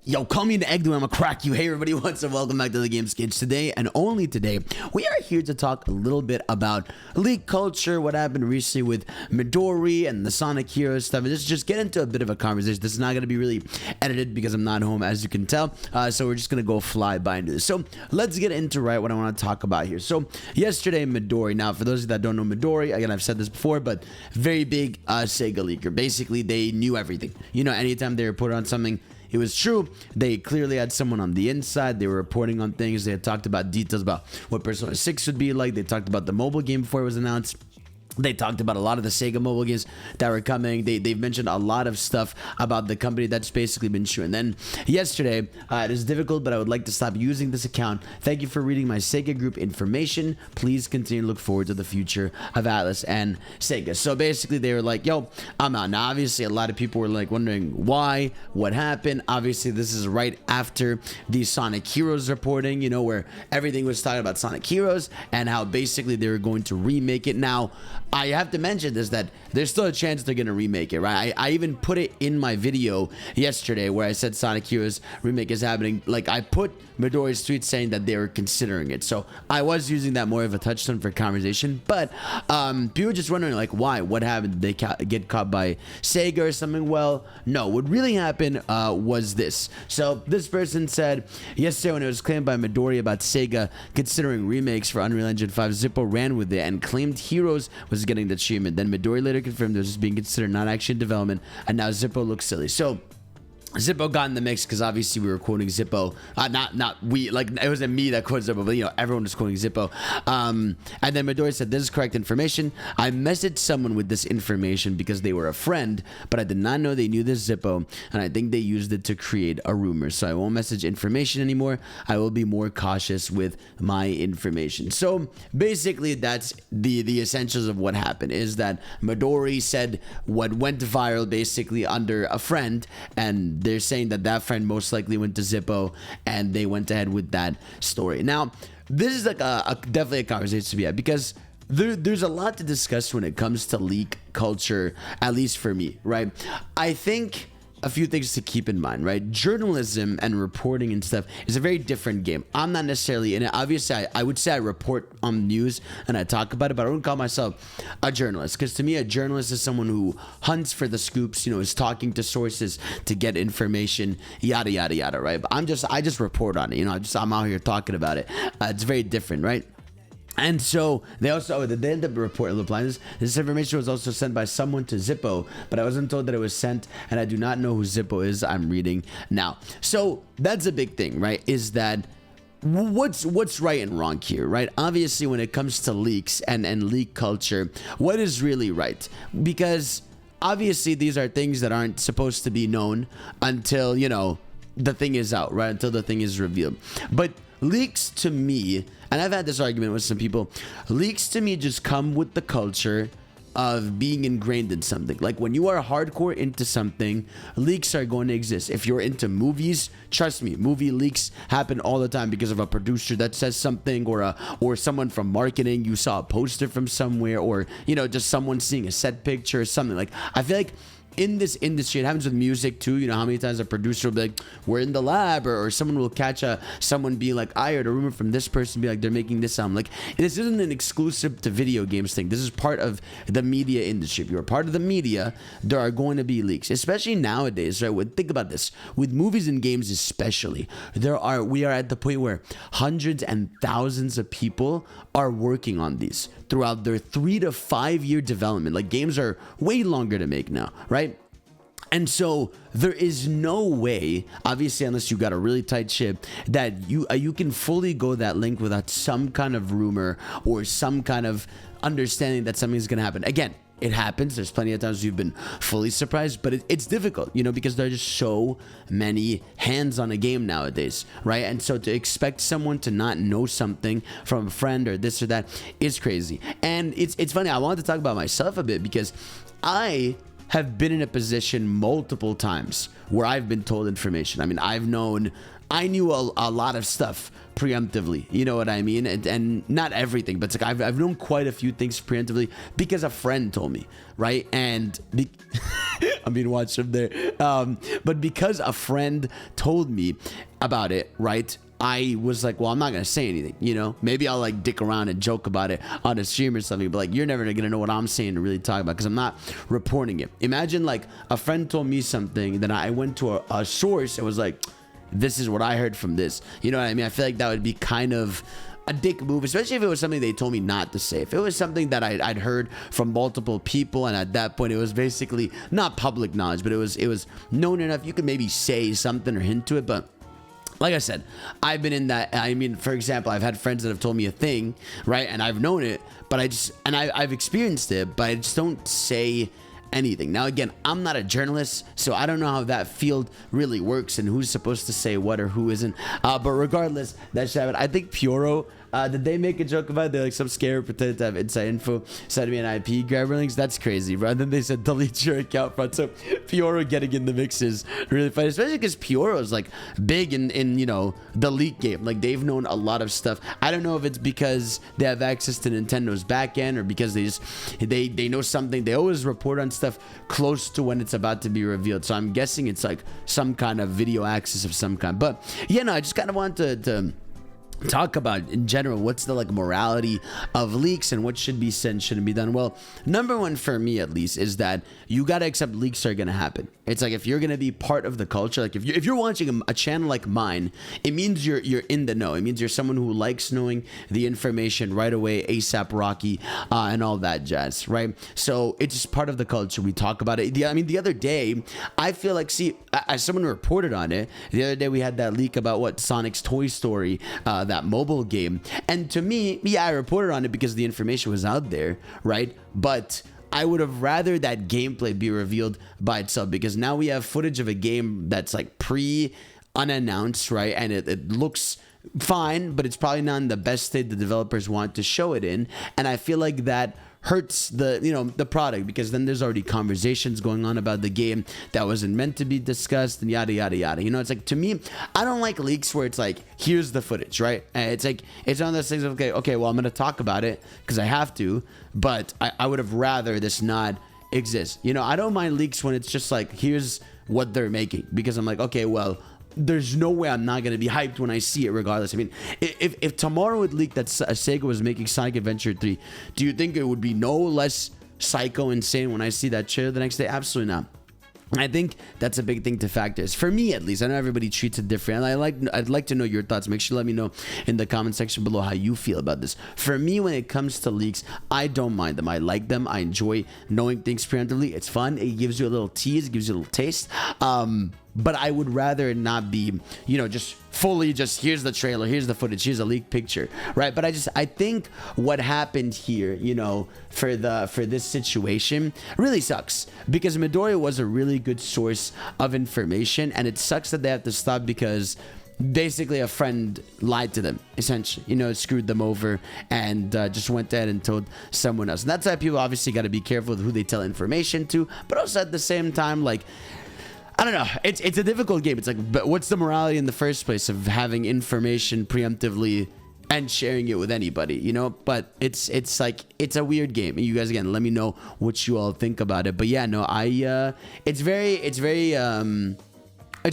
Yo, call me an egg, dude. I'm gonna crack you. Hey, everybody, what's up? Welcome back to the Game Skits. Today, and only today, we are here to talk a little bit about leak culture, what happened recently with Midori and the Sonic Heroes stuff, and just get into a bit of a conversation. This is not gonna be really edited because I'm not home, as you can tell, so we're just gonna go fly by into this. So, let's get into what I want to talk about here. So, yesterday, Midori. Now, for those of you that don't know Midori, again, I've said this before, but very big Sega leaker. Basically, they knew everything. You know, anytime they report on something, it was true. They clearly had someone on the inside. They were reporting on things. They had talked about details about what Persona 6 would be like. They talked about the mobile game before it was announced. They talked about a lot of the Sega mobile games that were coming. They've mentioned a lot of stuff about the company that's basically been true. And then yesterday, it is difficult, but I would like to stop using this account. Thank you for reading my Sega group information. Please continue to look forward to the future of Atlas and Sega. So basically, they were like, yo, I'm out. Now, obviously, a lot of people were like wondering why, what happened. Obviously, this is right after the Sonic Heroes reporting, you know, where everything was talking about Sonic Heroes and how basically they were going to remake it. Now, I have to mention this, that there's still a chance they're going to remake it, right? I even put it in my video yesterday where I said Sonic Heroes remake is happening. Like, I put Midori's tweet saying that they were considering it. So I was using that more of a touchstone for conversation. But people were just wondering, like, why? What happened? Did they get caught by Sega or something? Well, no. What really happened was this. So this person said, yesterday when it was claimed by Midori about Sega considering remakes for Unreal Engine 5, Zippo ran with it and claimed Heroes was getting the achievement. Then Midori later confirmed this was being considered not actually in development, and now Zippo looks silly. So Zippo got in the mix because obviously we were quoting Zippo. Not we, like, it wasn't me that quoted Zippo, but you know, everyone was quoting Zippo. And then Midori said, this is correct information. I messaged someone with this information because they were a friend, but I did not know they knew this Zippo, and I think they used it to create a rumor. So I won't message information anymore. I will be more cautious with my information. So basically, that's the essentials of what happened, is that Midori said what went viral basically under a friend, and they're saying that that friend most likely went to Zippo, and they went ahead with that story. Now, this is like definitely a conversation to be had, because there's a lot to discuss when it comes to leak culture, at least for me, right? I think a few things to keep in mind, right? Journalism and reporting and stuff is a very different game. I'm not necessarily in it. Obviously, I would say I report on news and I talk about it, but I wouldn't call myself a journalist, because to me, a journalist is someone who hunts for the scoops, you know, is talking to sources to get information, yada, yada, yada, right? But I just report on it, you know, I'm out here talking about it. It's very different, right? And so they ended up reporting this information was also sent by someone to Zippo, but I wasn't told that it was sent, and I do not know who Zippo is. I'm reading now. So that's a big thing, right? Is that what's right and wrong here, right? Obviously, when it comes to leaks and leak culture, what is really right? Because obviously these are things that aren't supposed to be known until, you know, the thing is out, right? Until the thing is revealed. But leaks to me, and I've had this argument with some people, leaks to me just come with the culture of being ingrained in something. Like, when you are hardcore into something, leaks are going to exist. If you're into movies, trust me, movie leaks happen all the time because of a producer that says something, or someone from marketing, you saw a poster from somewhere, or, you know, just someone seeing a set picture or something. Like, I feel like in this industry, it happens with music too. You know how many times a producer will be like, we're in the lab, or someone will catch someone being like, I heard a rumor from this person, be like, they're making this sound. Like, this isn't an exclusive to video games thing. This is part of the media industry. If you're a part of the media, there are going to be leaks, especially nowadays, right? Think about this, with movies and games especially. We are at the point where hundreds and thousands of people are working on these throughout their 3 to 5 year development. Like, games are way longer to make now, right? And so there is no way, obviously, unless you got a really tight ship, that you can fully go that link without some kind of rumor or some kind of understanding that something's going to happen. Again, it happens. There's plenty of times you've been fully surprised, but it's difficult, you know, because there are just so many hands on a game nowadays, right? And so to expect someone to not know something from a friend or this or that is crazy. And it's funny. I wanted to talk about myself a bit, because I have been in a position multiple times where I've been told information. I mean, I knew a lot of stuff preemptively, you know what I mean? And not everything, but it's like I've known quite a few things preemptively because a friend told me, right? And I'm being watched from there. But because a friend told me about it, right? I was like, well, I'm not gonna say anything, you know. Maybe I'll like dick around and joke about it on a stream or something, but like, you're never gonna know what I'm saying to really talk about because I'm not reporting it. Imagine like a friend told me something, then I went to a source and was like, this is what I heard from this. You know what I mean? I feel like that would be kind of a dick move, especially if it was something they told me not to say. If it was something that I'd heard from multiple people, and at that point it was basically not public knowledge, but it was known enough, you could maybe say something or hint to it. But like I said, I've been in that. I mean, for example, I've had friends that have told me a thing, right? And I've known it, but I've experienced it, but I just don't say anything. Now, again, I'm not a journalist, so I don't know how that field really works and who's supposed to say what or who isn't. But regardless, that shit happened. I think Pioro, did they make a joke about it? They're like, some scare pretended to have inside info, sent me an IP, grabber links. That's crazy, bro. And then they said delete your account front. So Pioro getting in the mix is really funny, especially because Pioro is like big in you know, the leak game. Like, they've known a lot of stuff. I don't know if it's because they have access to Nintendo's back end or because they know something. They always report on stuff close to when it's about to be revealed. So I'm guessing it's like some kind of video access of some kind. But yeah, no, I just kind of wanted to talk about in general what's the like morality of leaks and what should be said and shouldn't be done. Well, number one for me at least is that you got to accept leaks are going to happen. It's like, if you're going to be part of the culture, like if you're watching a channel like mine, it means you're in the know. It means you're someone who likes knowing the information right away, ASAP Rocky, and all that jazz, right? So it's just part of the culture. We talk about it. I mean, the other day, I feel like, see, as someone reported on it, the other day we had that leak about what Sonic's Toy Story, that mobile game. And to me, yeah, I reported on it because the information was out there, right? But I would have rather that gameplay be revealed by itself, because now we have footage of a game that's like unannounced, right? And it looks fine, but it's probably not in the best state the developers want to show it in. And I feel like that hurts the product, because then there's already conversations going on about the game that wasn't meant to be discussed and yada yada yada. You know, it's like, to me, I don't like leaks where it's like, here's the footage, right? And it's like, it's one of those things of, okay, well, I'm gonna talk about it because I have to, but I would have rather this not exist. You know, I don't mind leaks when it's just like, here's what they're making, because I'm like, okay, well, there's no way I'm not going to be hyped when I see it regardless. I mean, if tomorrow it leaked that Sega was making Sonic Adventure 3, do you think it would be no less psycho insane when I see that trailer the next day? Absolutely not. I think that's a big thing to factor. For me, at least, I know everybody treats it different. And I'd like to know your thoughts. Make sure to let me know in the comment section below how you feel about this. For me, when it comes to leaks, I don't mind them. I like them. I enjoy knowing things preemptively. It's fun. It gives you a little tease. It gives you a little taste. But I would rather it not be, just fully just, here's the trailer, here's the footage, here's a leaked picture, right? But I think what happened here, for this situation really sucks, because Midori was a really good source of information, and it sucks that they have to stop because basically a friend lied to them, essentially, screwed them over and just went ahead and told someone else. And that's why people obviously got to be careful with who they tell information to, but also at the same time, like, I don't know. It's a difficult game. It's like, but what's the morality in the first place of having information preemptively and sharing it with anybody, But it's like, it's a weird game. You guys, again, let me know what you all think about it. But yeah, no, it's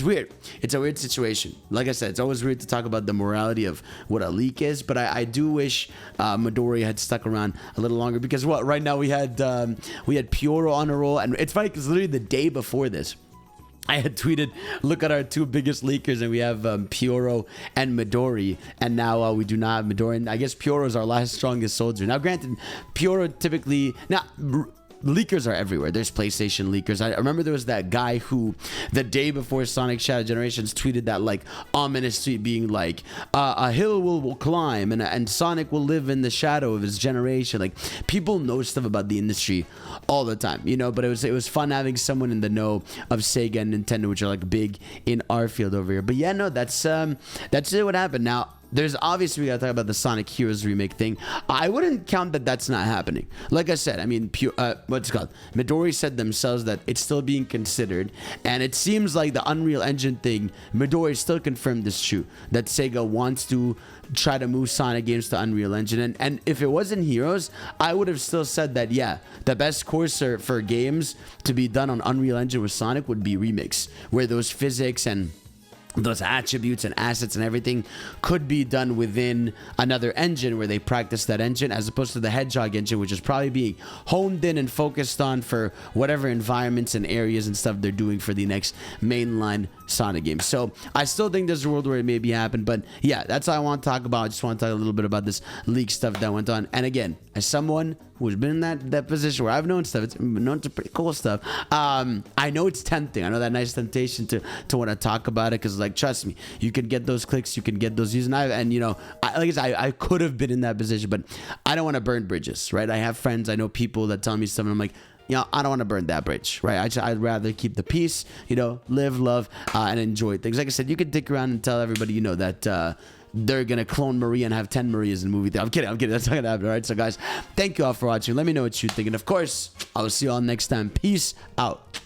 weird. It's a weird situation. Like I said, it's always weird to talk about the morality of what a leak is, but I do wish Midori had stuck around a little longer, because right now we had Pioro on a roll, and it's funny because literally the day before this, I had tweeted, look at our two biggest leakers, and we have Pioro and Midori, and now we do not have Midori, and I guess Pioro is our last strongest soldier. Now, granted, Pioro typically... leakers are everywhere. There's PlayStation leakers. I remember there was that guy who, the day before Sonic Shadow Generations, tweeted that like ominous tweet being like, a hill will climb and Sonic will live in the shadow of his generation. Like, people know stuff about the industry all the time, but it was fun having someone in the know of Sega and Nintendo, which are like big in our field over here. But yeah, no, that's what happened. Now, there's obviously, we gotta talk about the Sonic Heroes remake thing. I wouldn't count that that's not happening. Like I said, I mean, what's it called? Midori said themselves that it's still being considered, and it seems like the Unreal Engine thing, Midori still confirmed this true, that Sega wants to try to move Sonic games to Unreal Engine. And if it wasn't Heroes, I would have still said that, yeah, the best course for games to be done on Unreal Engine with Sonic would be remakes, where those physics and those attributes and assets and everything could be done within another engine where they practice that engine, as opposed to the Hedgehog engine, which is probably being honed in and focused on for whatever environments and areas and stuff they're doing for the next mainline Sonic game. So I still think there's a world where it maybe happen, but yeah, that's all I want to talk about. I just want to talk a little bit about this leak stuff that went on. And again, as someone who's been in that position where I've known stuff, it's known some pretty cool stuff. I know it's tempting. I know that nice temptation to want to talk about it, because like, trust me, you can get those clicks, you can get those views, and you know, like I said, I could have been in that position, but I don't want to burn bridges, right? I have friends, I know people that tell me stuff, and I'm like, you know, I don't want to burn that bridge, right? I'd rather keep the peace, you know, live, love, and enjoy things. Like I said, you can dick around and tell everybody, you know, that they're gonna clone Maria and have 10 Marias in the movie. I'm kidding. That's not gonna happen. All right, so guys, thank you all for watching. Let me know what you think, and of course, I will see you all next time. Peace out.